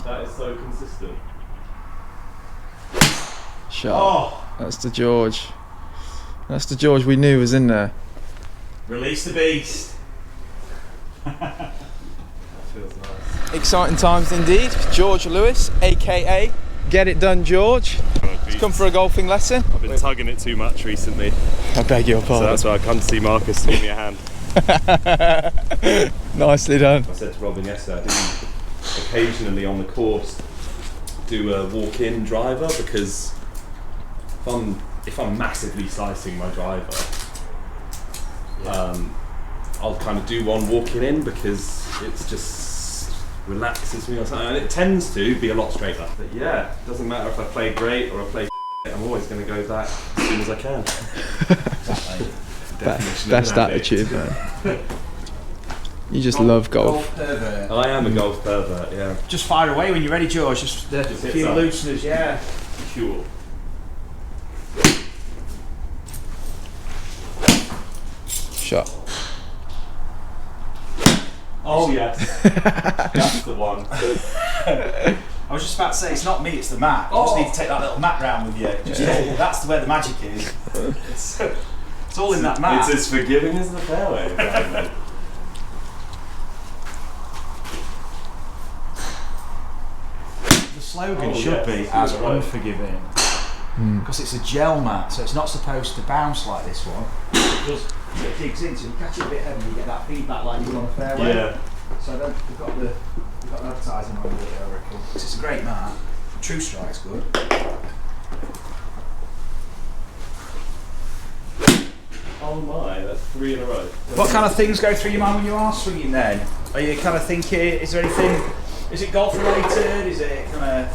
That is so consistent. Shot. Oh. That's the George. That's the George we knew was in there. Release the beast. That feels nice. Exciting times indeed. George Lewis, aka Get It Done George. He's come for a golfing lesson. I've been tugging it too much recently. I beg your pardon. So that's why I come to see Marcus to give me a hand. Nicely done. I said to Robin yesterday, I do occasionally on the course do a walk-in driver because if I'm massively slicing my driver, I'll kind of do one walking in because it's just relaxes me or something, and it tends to be a lot straighter. But yeah, it doesn't matter if I play great or I play I'm always going to go back as soon as I can. Best attitude, man. You just love golf. Pervert. I am a golf pervert, yeah. Just fire away when you're ready, George. Just a few looseners, yeah. Cool. Shot. Oh yes, that's the one. I was just about to say, it's not me, it's the mat. You just need to take that little mat round with you. That's where the magic is. It's all in that mat. It's as forgiving as the fairway. The slogan should be as unforgiving. Because it's a gel mat, so it's not supposed to bounce like this one. It digs into, you catch it a bit heavy, you get that feedback like you do on the fairway. Yeah. So then we've got the advertising on it, I reckon. It's a great mat. True Strike's good. Oh my, that's 3 in a row. What kind of things go through your mind when you are swinging then? Are you kind of thinking, is there anything, is it golf related? Is it kind of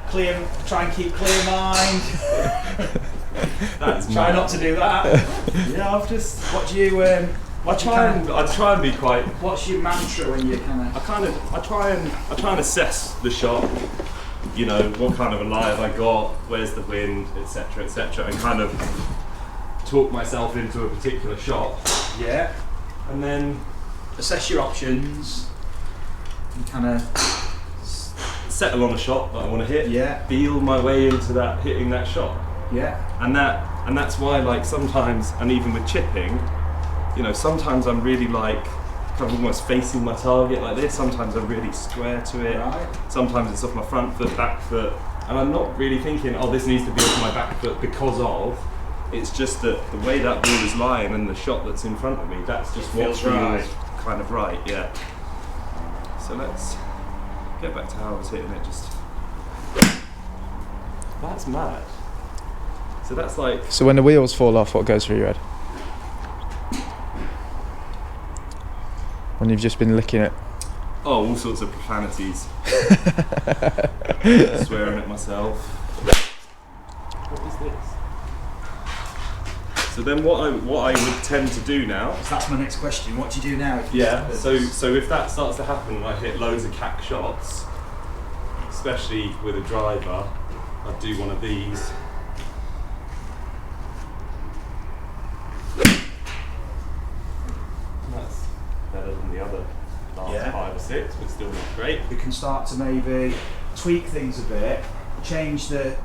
clear, try and keep clear mind? Try not to do that. Yeah, I've just. What do you? I try and be quite. What's your mantra when you kind of? I try and assess the shot. You know, what kind of a lie have I got? Where's the wind, etc., etc., and kind of talk myself into a particular shot. Yeah. And then assess your options. And kind of settle on a shot that I want to hit. Yeah. Feel my way into that hitting that shot. Yeah. And that's why, like, sometimes, and even with chipping, you know, sometimes I'm really like kind of almost facing my target like this. Sometimes I'm really square to it. Right. Sometimes it's off my front foot, back foot, and I'm not really thinking, oh, this needs to be off my back foot because of. It's just that the way that ball is lying and the shot that's in front of me, that's just what feels right. Kind of right, yeah. So let's get back to how I was hitting it. Just that's mad. So that's like. So when the wheels fall off, what goes through your head? When you've just been licking it? Oh, all sorts of profanities. Swearing at myself. What is this? So then what I would tend to do now. So that's my next question. What do you do now? Yeah. So if that starts to happen and I hit loads of cack shots, especially with a driver, I'd do one of these. That's better than the other last 5 or 6, but still not great. You can start to maybe tweak things a bit, change the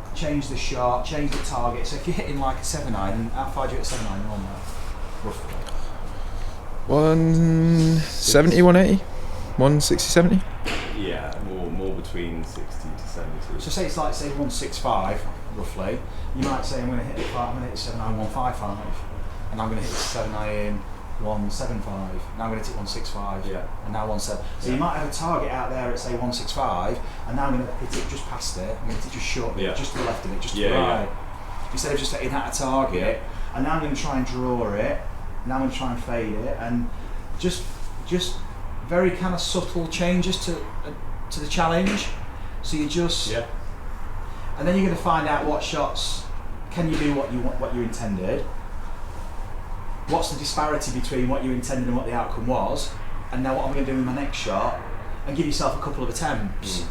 shot, change the target. So if you're hitting like a 7-iron, how far do you hit a 7-iron on that? Roughly. 170, 180? 160, 70? Yeah, more between 60 to 70. So say it's like, say 165 roughly, you might say I'm going to hit a 7-iron 155, and I'm going to hit a 7-iron 175, now I'm going to hit 165, and now 17. So you might have a target out there at say 165, and now I'm going to hit it just past it, I'm going to hit it just short of it, just to the left of it, just to the right. Instead of just hitting at a target, and now I'm going to try and draw it, now I'm going to try and fade it, and just very kind of subtle changes to the challenge. So you just, and then you're going to find out what shots can you do what you intended. What's the disparity between what you intended and what the outcome was, and now what I'm going to do with my next shot, and give yourself a couple of attempts.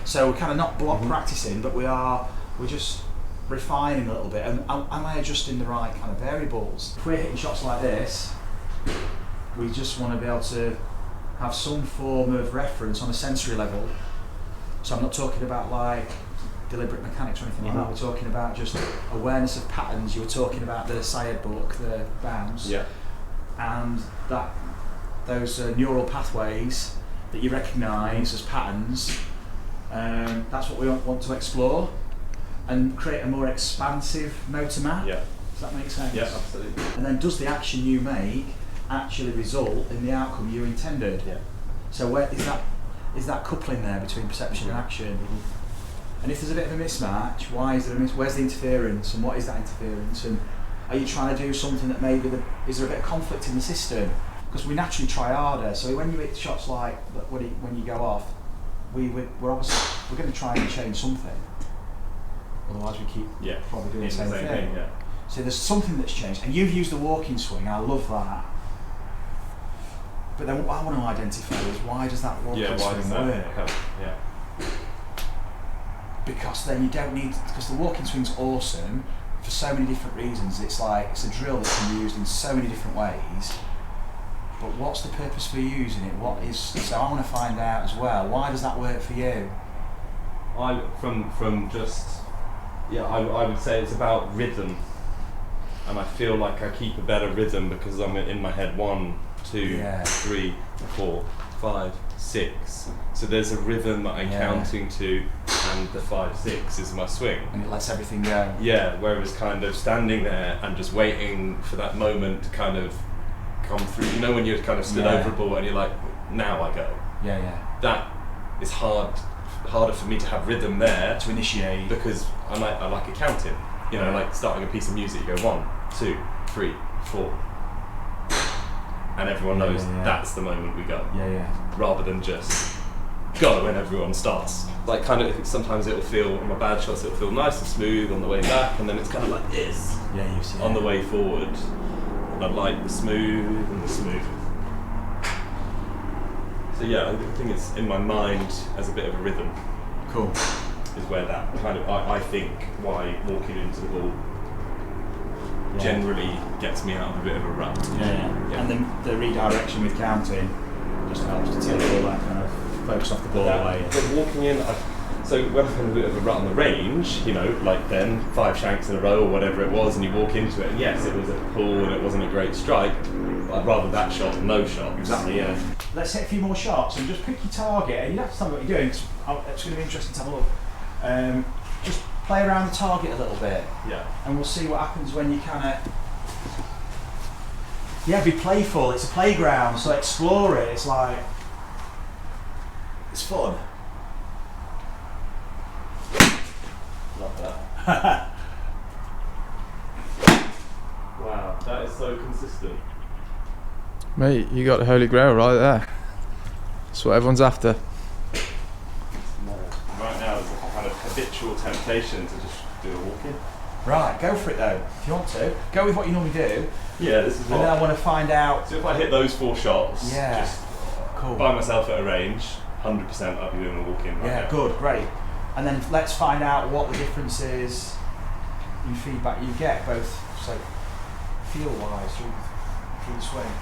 So we're kind of not block practicing, but we're just refining a little bit, and am I adjusting the right kind of variables? If we're hitting shots like this, we just want to be able to have some form of reference on a sensory level. So I'm not talking about like deliberate mechanics or anything like that. We're talking about just awareness of patterns. You were talking about the Syed book, the bounce, and that those neural pathways that you recognise as patterns. That's what we want to explore and create a more expansive motor map. Yeah. Does that make sense? Yeah, absolutely. And then does the action you make actually result in the outcome you intended? Yeah. So where is that coupling there between perception and action? And if there's a bit of a mismatch, why is there where's the interference, and what is that interference? And are you trying to do something that maybe is there a bit of conflict in the system? Because we naturally try harder. So when you hit shots like when you go off, we're going to try and change something. Otherwise, we keep probably doing the same thing. Yeah. So there's something that's changed, and you've used the walking swing. I love that. But then what I want to identify is why does that walking swing work? Yeah. Because then you don't need, because the walking swing's awesome for so many different reasons. It's a drill that can be used in so many different ways. But what's the purpose for using it? So I want to find out as well, why does that work for you? I would say it's about rhythm, and I feel like I keep a better rhythm because I'm in my head 1, 2, 3, 4, 5, 6. So there's a rhythm that I'm counting to, and the 5, 6 is my swing. And it lets everything go. Yeah, whereas kind of standing there and just waiting for that moment to kind of come through. You know when you're kind of stood over a ball and you're like, now I go. Yeah. That is harder for me to have rhythm there to initiate, because I like accounting. You know, like starting a piece of music, you go 1, 2, 3, 4, and everyone knows that's the moment we go. Rather than just go when everyone starts. Like kind of sometimes it'll feel on my bad shots, it'll feel nice and smooth on the way back, and then it's kind of like this on the way forward. And I like the smooth and the smooth. So yeah, I think it's in my mind as a bit of a rhythm. Cool. Is where that kind of, I think, why walking into the ball generally gets me out of a bit of a rut. And then the redirection with counting just helps to take all that kind of focus off the ball away. But walking in, so when I'm in a bit of a rut on the range, you know, like then 5 shanks in a row or whatever it was, and you walk into it, and yes, it was a pull and it wasn't a great strike, but I'd rather that shot than no shot. Exactly, yeah. Let's hit a few more shots and just pick your target, and you don't have to tell me what you're doing, it's going to be interesting to have a look. Just play around the target a little bit, and we'll see what happens when you kind of be playful. It's a playground, so explore it. It's like it's fun. Love that. Wow, that is so consistent. Mate, you got the holy grail right there. That's what everyone's after. Right now there's a kind of habitual temptation to just do a walk-in. Right, go for it though. If you want to, go with what you normally do. Yeah, this is what. And then I want to find out. So if I hit those 4 shots, just cool. by myself at a range, 100% I'll be doing a walk-in. Right now. Good, great. And then let's find out what the difference is in feedback you get, both so feel-wise through the swing.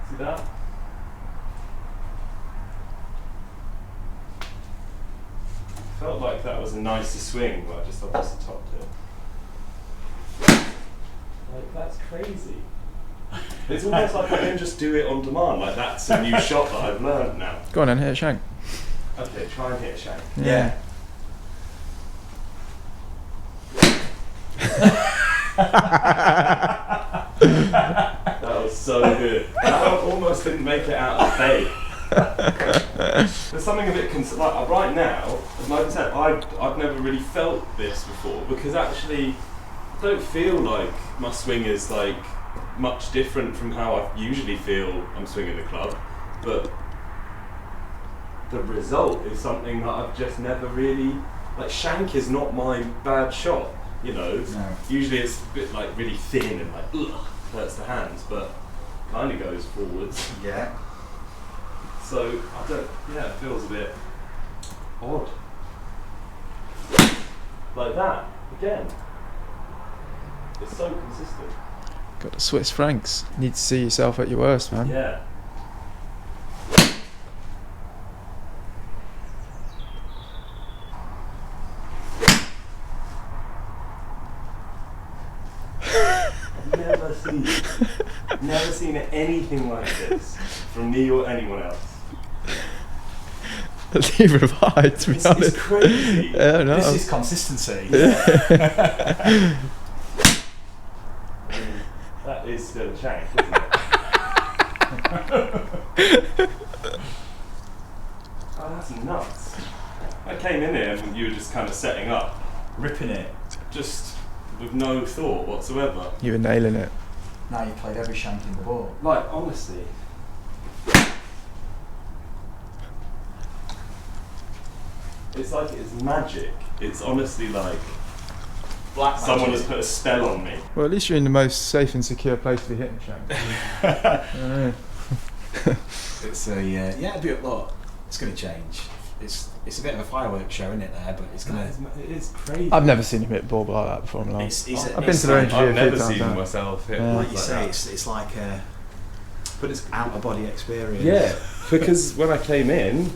See that? Felt like that was a nicer swing, but I just obviously topped it. Like, that's crazy. It's almost like I can just do it on demand, like that's a new shot that I've learned now. Go on then, hit a shank. Okay, try and hit a shank. Yeah. That was so good. I almost didn't make it out of bait. There's something a bit like right now, like I said, I've never really felt this before, because actually I don't feel like my swing is like much different from how I usually feel I'm swinging the club, but the result is something that I've just never really, like shank is not my bad shot, you know. No. Usually it's a bit like really thin and like ugh, hurts the hands, but kind of goes forwards. Yeah. So I don't, it feels a bit odd. Like that, again. It's so consistent. Got the Swiss francs. Need to see yourself at your worst, man. Yeah. Never seen anything like this from me or anyone else. Neither have I, to be honest. It's crazy. Yeah, no. This is consistency. That is still a shank, isn't it? Oh, that's nuts. I came in here and you were just kind of setting up, Ripping it. just with no thought whatsoever. You were nailing it. Now you played every shank in the ball. Like, honestly. It's like it's magic. It's honestly like Black someone has magic. put a spell on me. Well, at least you're in the most safe and secure place to be hitting shank. It's a yeah. Look, it's going to change. It's a bit of a fireworks show, isn't it? There, but it's going to. It is crazy. I've never seen him hit a ball like that before in my life. I've been to the range a I've few never times seen now. myself hit Yeah. Like you balls say, that. it's like a But it's out of body experience. yeah, because when I came in,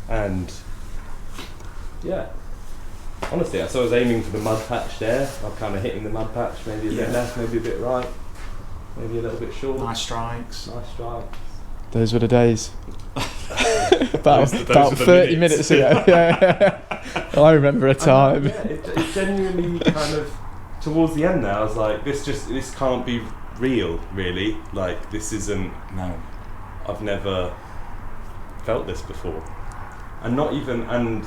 and yeah, honestly, so I was aiming for the mud patch there. I'm kind of hitting the mud patch, maybe a bit Yeah. left, maybe a bit right, maybe a little bit short. Nice strikes. Nice strike. Those were the days. about Those were 30 the minutes ago. Yeah. I remember a time. Yeah, it genuinely kind of towards the end there, I was like, this can't be real, really. Like, this isn't. No. I've never felt this before, and not even. And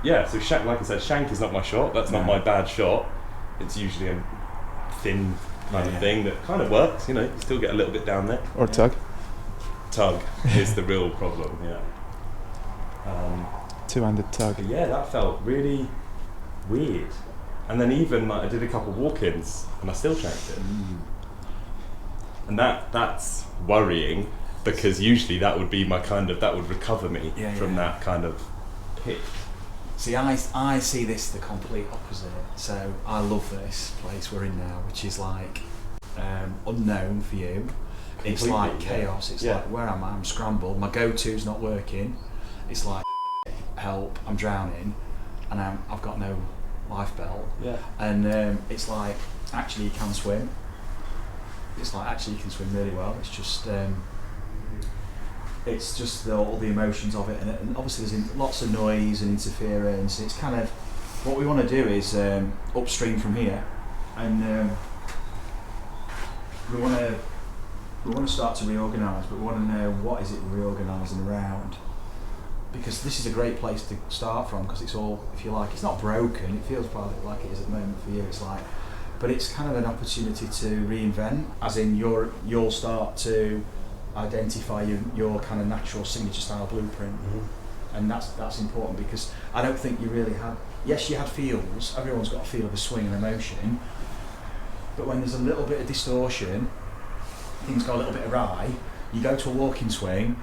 yeah, so shank, like I said, shank is not my shot. That's not No. my bad shot. It's usually a thin kind of Yeah. thing that kind of works. You know, you still get a little bit down there. Or a tug. Tug is the real problem. Yeah. Two-handed tug. But yeah, that felt really weird. And then even like I did a couple walk-ins and I still shanked it. And that's worrying because usually that would be my that would recover me from that kind of pitch. See, I see this the complete opposite. So I love this place we're in now, which is like unknown for you. It's Completely, like yeah. chaos. It's Yeah. like, where am I? I'm scrambled. My go-to's not working. It's like, help, I'm drowning, and I've got no life belt. Yeah. And it's like, actually you can swim. It's like, actually you can swim really well. It's just all the emotions of it, and obviously there's lots of noise and interference. It's kind of, what we want to do is upstream from here, and we want to start to reorganise, but we want to know what is it we're reorganising around, because this is a great place to start from, because it's all, if you like, it's not broken, it feels probably like it is at the moment for you, it's like, but it's kind of an opportunity to reinvent, as in you'll start to identify your kind of natural signature style blueprint. And that's important, because I don't think you really had, yes you had feels, everyone's got a feel of a swing and emotion, but when there's a little bit of distortion, things go a little bit awry, you go to a walking swing,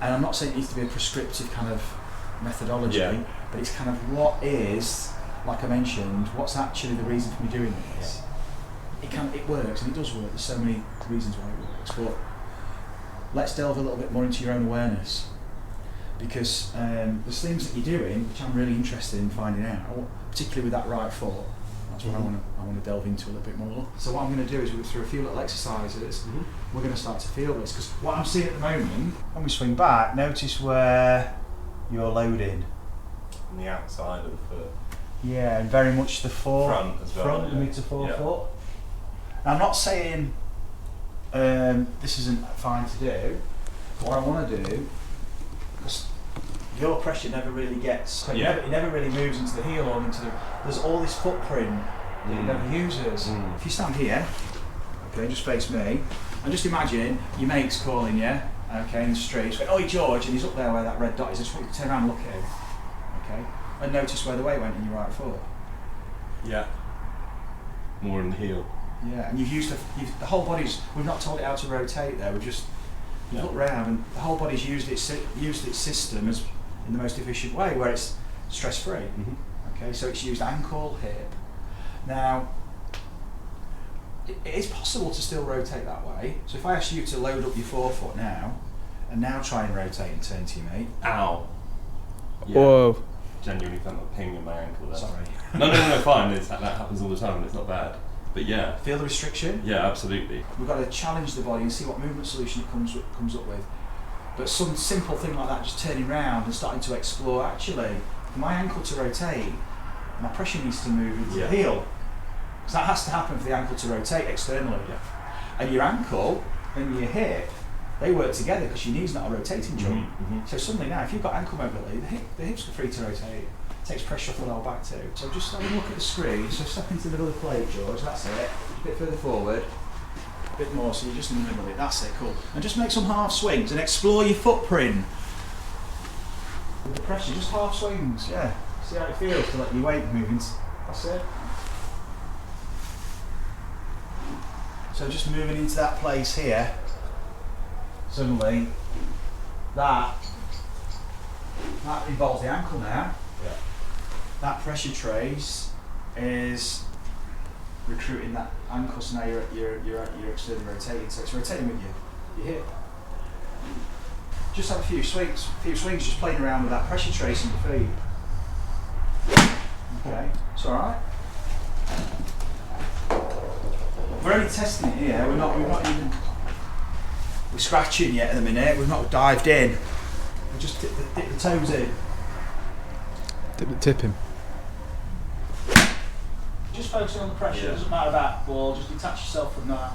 and I'm not saying it needs to be a prescriptive kind of methodology, but it's kind of what is, like I mentioned, what's actually the reason for me doing this. It works, and it does work, there's so many reasons why it works, but let's delve a little bit more into your own awareness, because there's things that you're doing which I'm really interested in finding out, particularly with that right foot. That's what I want to delve into a little bit more. So what I'm going to do is through a few little exercises, we're going to start to feel this, because what I'm seeing at the moment, when we swing back, notice where you're loading. On the outside of the foot. Yeah, and very much the Front as well, front, yeah. mid to forefoot. Yeah. Now, I'm not saying this isn't fine to do. What I want to do, because your pressure never really gets, it never really moves into the heel or into the, there's all this footprint that it never uses. If you stand here, okay, just face me, and just imagine your mate's calling you, okay, in the street, going, "Oi George," and he's up there where that red dot is, I just want you to turn around and look at him, okay, and notice where the weight went in your right foot. Yeah. More in the heel. Yeah, and the whole body's, we've not told it how to rotate there, we've just looked round, and the whole body's used its system as in the most efficient way, where it's stress-free. Okay, so it's used ankle, hip. Now, it is possible to still rotate that way. So if I ask you to load up your forefoot now, and now try and rotate and turn to your mate. Ow. Yeah. Whoa. Genuinely felt a ping in my ankle there. Sorry. No, fine. That happens all the time and it's not bad. But yeah. Feel the restriction? Yeah, absolutely. We've got to challenge the body and see what movement solution it comes up with. But some simple thing like that, just turning around and starting to explore, actually, for my ankle to rotate, my pressure needs to move into the heel. Because that has to happen for the ankle to rotate externally. Yeah. And your ankle and your hip, they work together because your knee's not a rotating joint. So suddenly now, if you've got ankle mobility, the hips are free to rotate. It takes pressure off the lower back too. So just have a look at the screen. So step into the middle of the plate, George. That's it. A bit further forward. A bit more, so you're just in the middle of it. That's it, cool. And just make some half swings and explore your footprint. With the pressure, just half swings, yeah. See how it feels to let your weight move into. That's it. So just moving into that place here, suddenly that involves the ankle now. Yeah. That pressure trace is recruiting that ankle, so now you're externally rotating, so it's rotating with your hip. Just have a few swings, just playing around with that pressure trace in your feet. Okay, it's alright. We're only testing it here, we're not even, we're scratching yet at the minute, we've not dived in. We just dip the toes in. Dip the tip in. Just focusing on the pressure, it doesn't matter about ball, just detach yourself from that.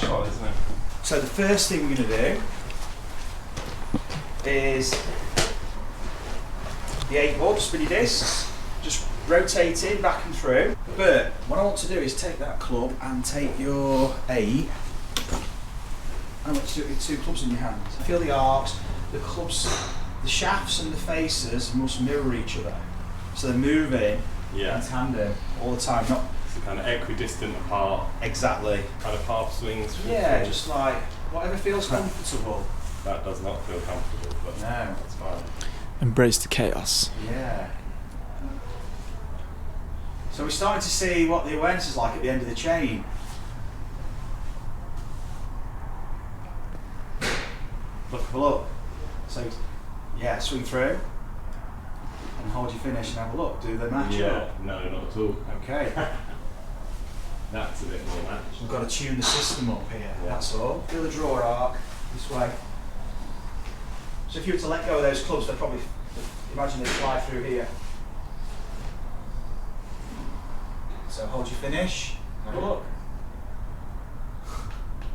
Shot, isn't it? So the first thing we're going to do is the 8 ball spinny discs, just rotating back and through. But what I want to do is take that club and take your 8. I want you to do it with 2 clubs in your hand. Feel the arcs, the clubs, the shafts and the faces must mirror each other. So they're moving in tandem all the time. Not so kind of equidistant apart. exactly. Kind of half swings. Yeah, just like whatever feels comfortable. That does not feel comfortable, but No. that's fine. Embrace the chaos. Yeah. So we're starting to see what the awareness is like at the end of the chain. Look. So, yeah, swing through and hold your finish and have a look. Do the match up. No, not at all. Okay. That's a bit more match. We've got to tune the system up here. Yeah. That's all. Feel the draw arc this way. So if you were to let go of those clubs, they'd probably, imagine they fly through here. So hold your finish, have a look.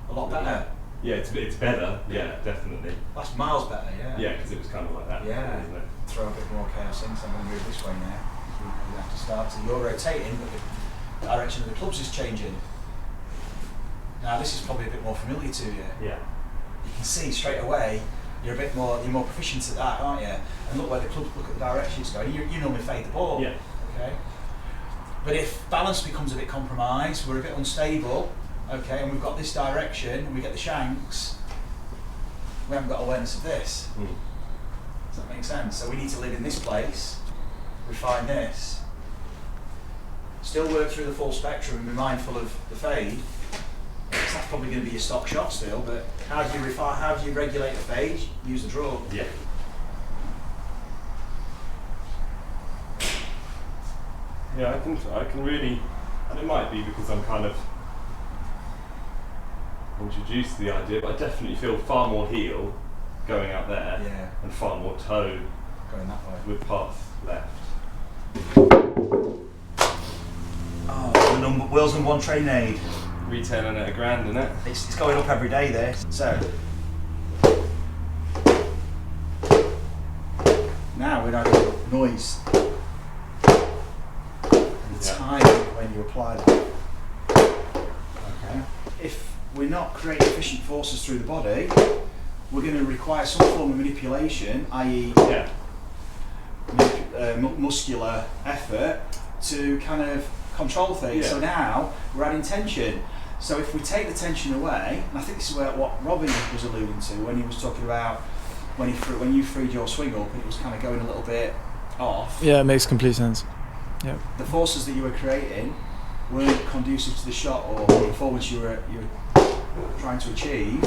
A lot better. Yeah, it's better. Yeah, definitely. That's miles better, yeah. Yeah, because it was kind of like that. Yeah. Isn't it? Throw a bit more chaos in, so I'm going to move this way now. You have to start. So you're rotating, but the direction of the clubs is changing. Now this is probably a bit more familiar to you. Yeah. You can see straight away you're more proficient at that, aren't you? And look where the clubs, look at the direction it's going. You normally fade the ball. Yeah. Okay. But if balance becomes a bit compromised, we're a bit unstable, okay, and we've got this direction and we get the shanks, we haven't got awareness of this. Does that make sense? So we need to live in this place, refine this, still work through the full spectrum and be mindful of the fade. That's probably going to be your stock shot still, but how do you refine, how do you regulate the fade? Use the draw. Yeah. Yeah, I can really, and it might be because I'm kind of introduced to the idea, but I definitely feel far more heel going out there, Yeah. and far more toe Going that way. with path left. Oh, Will's number 1 training aid. Retailing at £1,000, isn't it? It's going up every day there. So now we're having noise and the time when you apply that. Okay. If we're not creating efficient forces through the body, we're going to require some form of manipulation, i.e. Muscular effort to kind of control things. Yeah. So now we're adding tension. So if we take the tension away, and I think this is what Robin was alluding to when he was talking about when you freed your swing up, it was kind of going a little bit off, Yeah, it makes complete sense. Yeah. the forces that you were creating weren't conducive to the shot or the performance you were trying to achieve.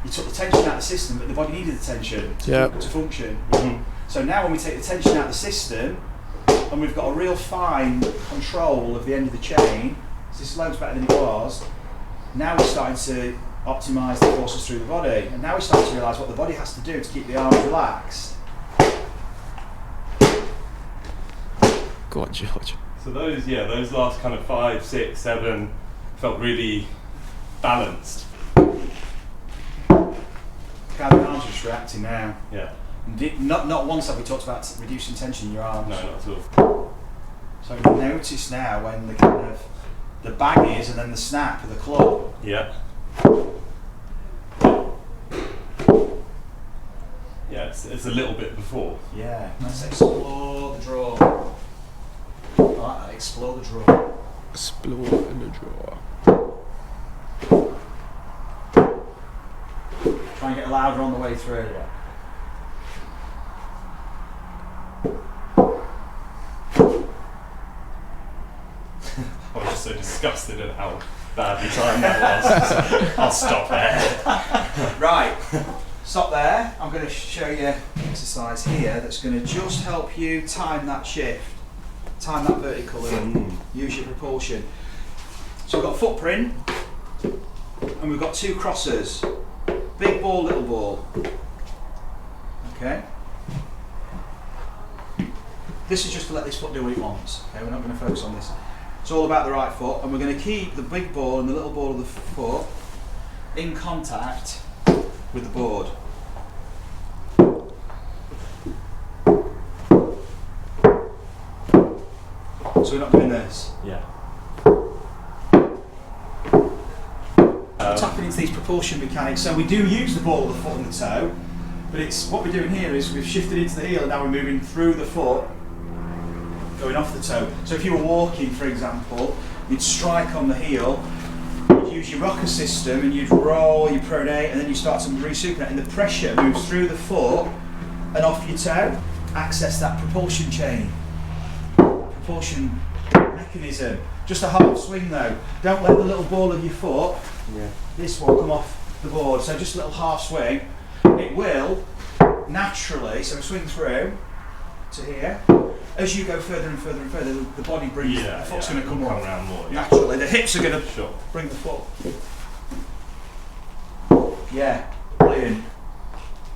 You took the tension out of the system, but the body needed the tension to function. Mm-hmm. So now when we take the tension out of the system, and we've got a real fine control of the end of the chain, so this is loads better than it was, now we're starting to optimise the forces through the body, and now we start to realise what the body has to do to keep the arms relaxed. Go on, George. So those last kind of 5, 6, 7 felt really balanced. God, the arms are just reacting now. Yeah. Not once have we talked about reducing tension in your arms. No, not at all. So notice now when the kind of the bang is and then the snap of the club. Yeah. Yeah, it's a little bit before. Yeah. Let's explore the draw. I like that. Explore the draw. Explore the draw. Try and get louder on the way through. Yeah. I was just so disgusted at how badly timed that was. So I'll stop there. Right. Stop there. I'm going to show you an exercise here that's going to just help you time that shift, time that vertical and use your propulsion. So we've got a footprint and we've got 2 crossers. Big ball, little ball. Okay. This is just to let this foot do what it wants. Okay, we're not going to focus on this. It's all about the right foot, and we're going to keep the big ball and the little ball of the foot in contact with the board. So we're not doing this. Yeah. Tapping into these propulsion mechanics. So we do use the ball of the foot and the toe, but it's what we're doing here is we've shifted into the heel and now we're moving through the foot, going off the toe. So if you were walking, for example, you'd strike on the heel, you'd use your rocker system and you'd roll, you pronate, and then you start to resupinate, and the pressure moves through the foot and off your toe. Access that propulsion chain, propulsion mechanism. Just a half swing though. Don't let the little ball of your foot, this one, come off the board. So just a little half swing. It will naturally, so swing through to here. As you go further and further and further, the body brings, the foot's going to come around more. Yeah. Naturally, the hips are going to bring the foot. Yeah, brilliant.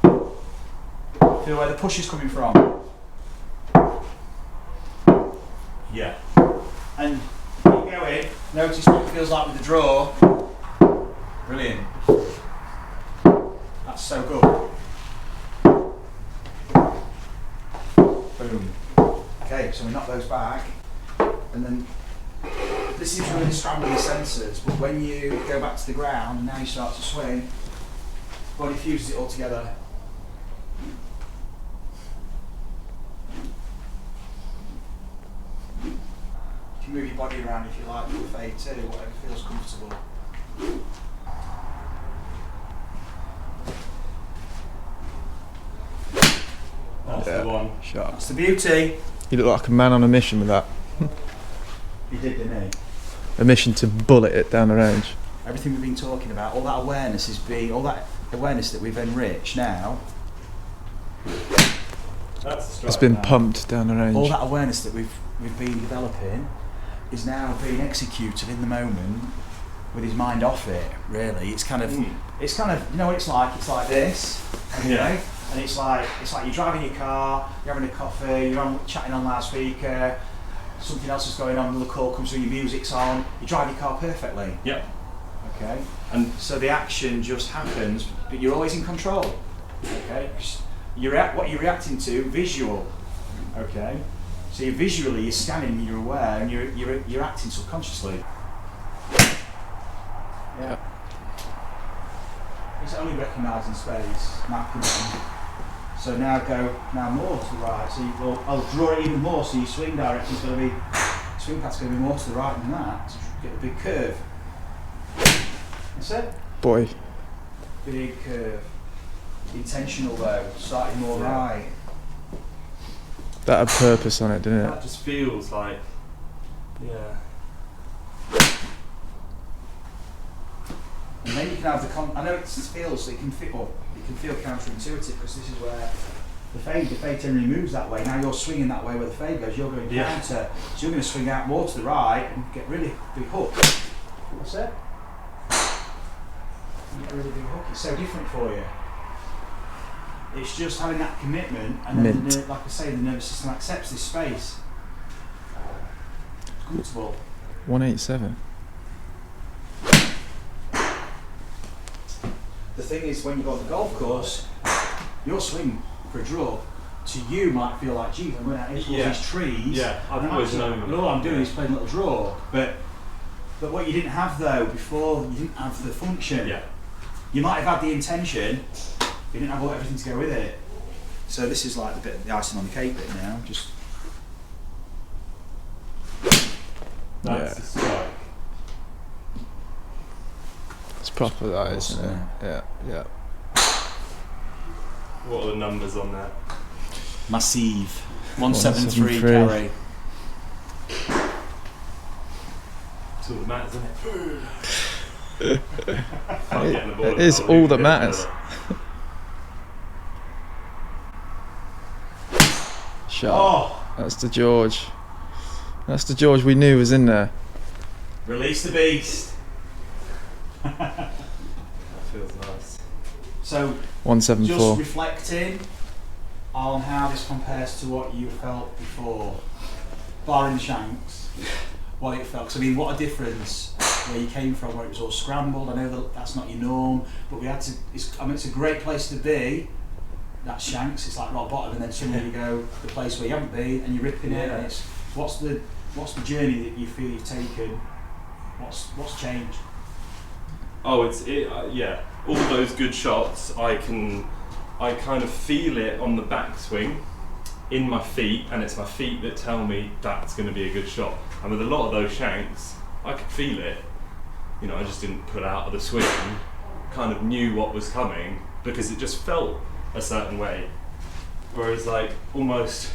Feel where the push is coming from. Yeah. And keep going. Notice what it feels like with the draw. Brilliant. That's so good. Boom. Okay, so we knock those back, and then this is really scrambling the sensors, but when you go back to the ground and now you start to swing, the body fuses it all together. You can move your body around if you like with the fade too, whatever feels comfortable. That's the one. Sharp. That's the beauty. You look like a man on a mission with that. He did, didn't he? A mission to bullet it down the range. Everything we've been talking about, all that awareness is being, all that awareness that we've enriched now. That's the strike. It's been now. pumped down the range. All that awareness that we've been developing is now being executed in the moment with his mind off it. Really, it's kind of, you know what it's like. It's like this, okay? Yeah. And it's like you're driving your car, you're having a coffee, you're chatting on loudspeaker. Something else is going on. The call comes through, your music's on. You drive your car perfectly. Yep. Okay. And So the action just happens, but you're always in control. Okay. What you're reacting to, visual. Okay. So you're visually, you're scanning, you're aware, and you're acting subconsciously. Yeah. It's only recognising space, mapping it. So now go more to the right. So I'll draw it even more. So your swing direction's going to be, swing path's going to be more to the right than that to get a big curve. That's it. Boy. Big curve. Intentional though, starting more right. That had purpose on it, didn't it? That just feels like, yeah. And then you can have I know it feels, it can feel counterintuitive, because this is where the fade generally moves that way. Now you're swinging that way where the fade goes, you're going counter, so you're going to swing out more to the right and get really big hook. That's it. You get a really big hook. It's so different for you. It's just having that commitment, and then like I say, the nervous system accepts this space. It's comfortable. 187. The thing is, when you go on the golf course, your swing for a draw to you might feel like, geez, I'm going out into all these trees. Yeah, I've always known. All I'm doing is playing a little draw. But what you didn't have though before, you didn't have the function. Yeah. You might have had the intention, but you didn't have everything to go with it. So this is like the bit of the icing on the cake bit now. Just That's the strike. It's proper, that, isn't it? Yeah, yeah. What are the numbers on that? massive. 173 173. carry. It's all that matters, isn't it? It is all that matters. Shut up. That's the George. That's the George we knew was in there. Release the beast. That feels nice. So 174. just reflecting on how this compares to what you felt before, barring the shanks, what it felt. 'Cause I mean, what a difference where you came from, where it was all scrambled. I know that that's not your norm, but we had to. It's a great place to be. That's shanks. It's like rock bottom, and then suddenly you go to the place where you haven't been, and you're ripping it. And it's what's the journey that you feel you've taken? What's changed? Oh, yeah. All those good shots, I kind of feel it on the backswing in my feet, and it's my feet that tell me that's going to be a good shot. And with a lot of those shanks, I could feel it. You know, I just didn't put out of the swing. Kind of knew what was coming because it just felt a certain way. Whereas, like, almost,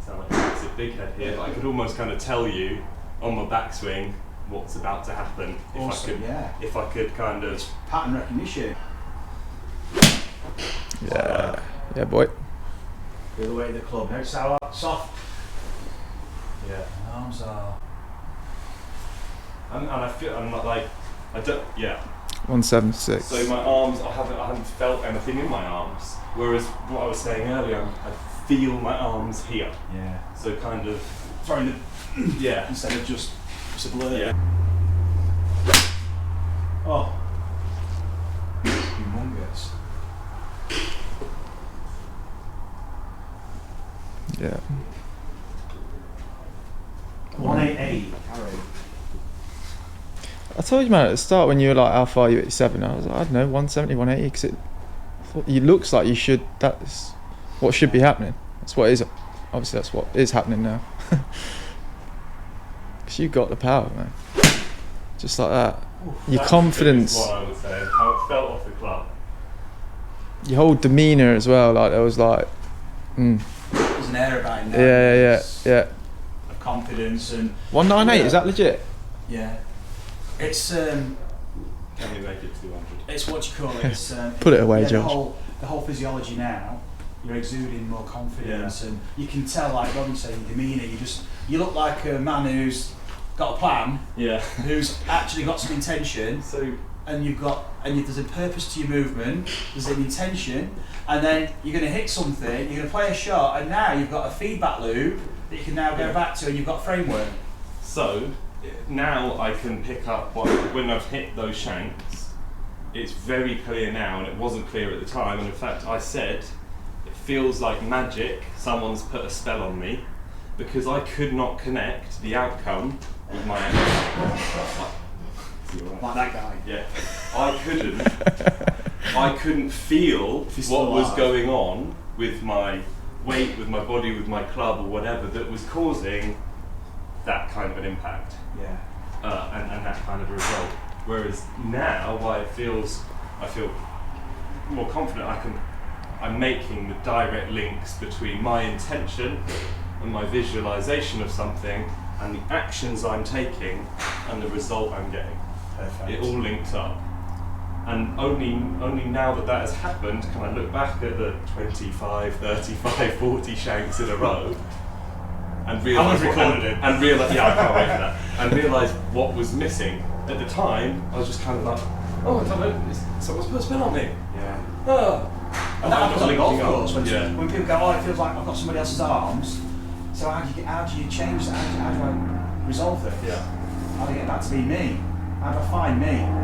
sound like a massive big head here, but I could almost kind of tell you on my backswing what's about to happen if I could kind of pattern recognition. Yeah, yeah, boy. The other way of the club. No sour, soft. Yeah. Arms are. And I feel I'm not like I don't. Yeah. 176. So my arms, I haven't felt anything in my arms. Whereas what I was saying earlier, I feel my arms here. Yeah. So kind of throwing the yeah instead of just a blur. Yeah. Oh. Humongous. Yeah. 188 carry. I told you, man, at the start when you were like, how far are you at 7? I was like, I don't know, 170, 180, because it looks like you should, that's what should be happening. That's what is, obviously that's what is happening now. Because you got the power, man. Just like that. Your That's confidence. What I was saying, how it felt off the club. Your whole demeanour as well, like there was like, There's an air about him there. Yeah. Of confidence and. 198, is that legit? Yeah. It's Can we make it 200? It's what you call it. It's Put it away, George. The whole physiology now. You're exuding more confidence, and you can tell, like Robin saying, your demeanour. You look like a man who's got a plan. Yeah. Who's actually got some intention. So. And there's a purpose to your movement. There's an intention, and then you're going to hit something. You're going to play a shot, and now you've got a feedback loop that you can now go back to, and you've got a framework. So now I can pick up when I've hit those shanks. It's very clear now, and it wasn't clear at the time. And in fact, I said it feels like magic. Someone's put a spell on me because I could not connect the outcome with my action. Like that guy. Yeah, I couldn't feel what was going on with my weight, with my body, with my club or whatever that was causing that kind of an impact. Yeah. And that kind of a result. Whereas now, I feel more confident. I'm making the direct links between my intention and my visualization of something and the actions I'm taking and the result I'm getting. Perfect. It all links up. And only now that has happened can I look back at the 25, 35, 40 shanks in a row and realise I've recorded it. And realise, yeah, I can't wait for that. And realise what was missing. At the time, I was just kind of like, oh, I don't know, someone's put a spin on me. Yeah. Oh. And that happens on the golf course Yeah. when people go, oh, it feels like I've got somebody else's arms. So how do you change that? How do I resolve it? Yeah. How do I get that to be me? How do I find me?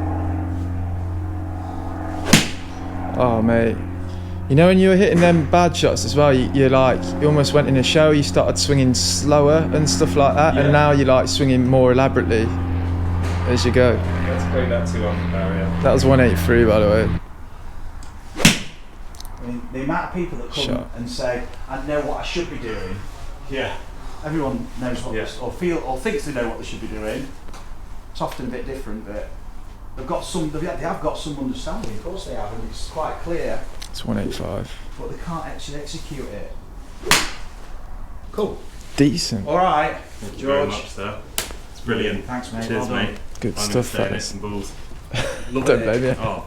Oh mate, you know when you were hitting them bad shots as well, you almost went in a show, you started swinging slower and stuff like that, Yeah. and now you're like swinging more elaborately as you go. Let's bring that to on the barrier. That was 183 by the way. I mean, the amount of people that come Shot. and say, I know what I should be doing. Yeah. Everyone knows what Yeah. or thinks they know what they should be doing. It's often a bit different, but they have got some understanding. Of course they have, and it's quite clear. It's 185. But they can't actually execute it. Cool. Decent. All right, Thank you very George. much, sir. It's brilliant. Thanks, mate. Cheers, Well done. mate. Good I'm stuff, gonna stay and hit fellas. some balls. Love Don't it. blame you. Oh.